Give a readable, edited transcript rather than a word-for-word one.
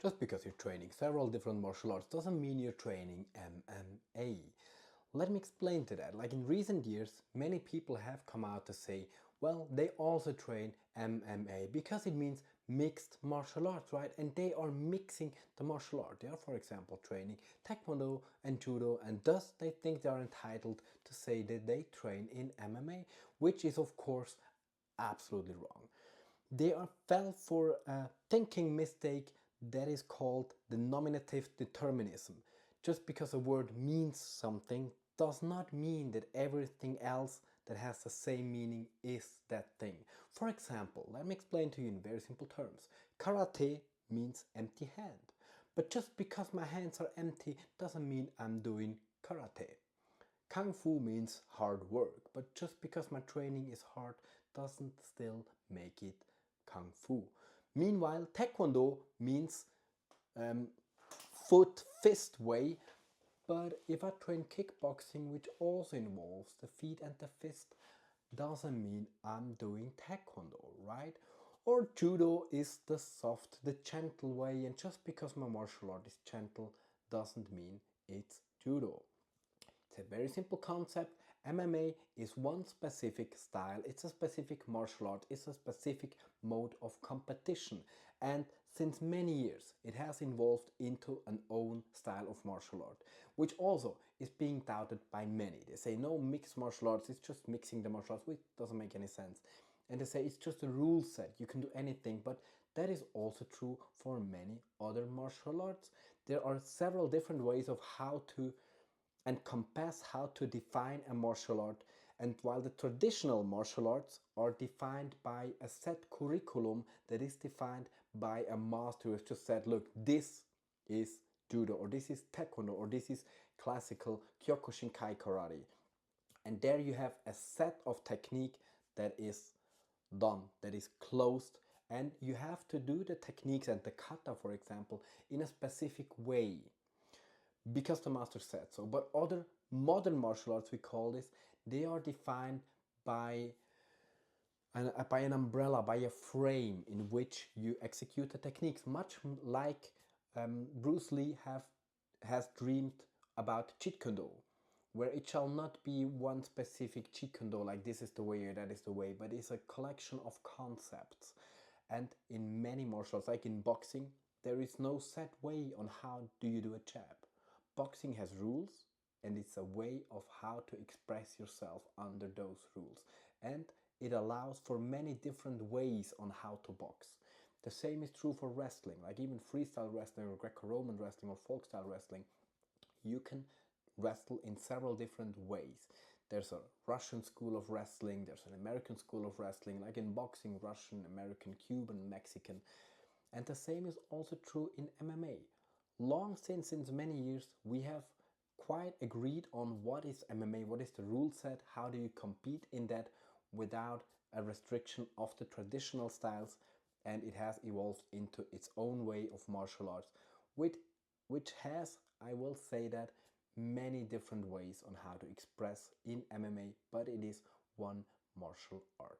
Just because you're training several different martial arts doesn't mean you're training MMA. Let me explain to that. Like in recent years, many people have come out to say, well, they also train MMA because it means mixed martial arts, right? And they are mixing the martial art. They are, for example, training Taekwondo and Judo, and thus they think they are entitled to say that they train in MMA, which is, of course, absolutely wrong. They fell for a thinking mistake that is called the nominative determinism. Just because a word means something does not mean that everything else that has the same meaning is that thing. For example, let me explain to you in very simple terms. Karate means empty hand. But just because my hands are empty doesn't mean I'm doing karate. Kung Fu means hard work, but just because my training is hard doesn't still make it Kung Fu. Meanwhile, Taekwondo means foot fist way, but if I train kickboxing, which also involves the feet and the fist, doesn't mean I'm doing Taekwondo, right? Or Judo is the soft, the gentle way, and just because my martial art is gentle doesn't mean it's Judo. It's a very simple concept. MMA is one specific style, it's a specific martial art, it's a specific mode of competition. And since many years, it has evolved into an own style of martial art, which also is being doubted by many. They say, no, mixed martial arts, it's just mixing the martial arts, which doesn't make any sense. And they say it's just a rule set, you can do anything, but that is also true for many other martial arts. There are several different ways of how to encompass how to define a martial art, and while the traditional martial arts are defined by a set curriculum that is defined by a master who has just said, look, this is Judo, or this is Taekwondo, or this is classical Kyokushinkai karate, and there you have a set of technique that is done, that is closed, and you have to do the techniques and the kata, for example, in a specific way because the master said so. But other modern martial arts, we call this, they are defined by an umbrella, by a frame in which you execute the techniques, much like Bruce Lee has dreamed about Jeet Kune Do, where it shall not be one specific Jeet Kune Do, like this is the way or that is the way, but it's a collection of concepts. And in many martial arts, like in boxing, there is no set way on how do you do a jab. Boxing has rules, and it's a way of how to express yourself under those rules. And it allows for many different ways on how to box. The same is true for wrestling, like even freestyle wrestling or Greco-Roman wrestling or folk style wrestling. You can wrestle in several different ways. There's a Russian school of wrestling, there's an American school of wrestling, like in boxing, Russian, American, Cuban, Mexican. And the same is also true in MMA. Long since many years, we have quite agreed on what is MMA, what is the rule set, how do you compete in that without a restriction of the traditional styles, and it has evolved into its own way of martial arts, which has, I will say that, many different ways on how to express in MMA, but it is one martial art.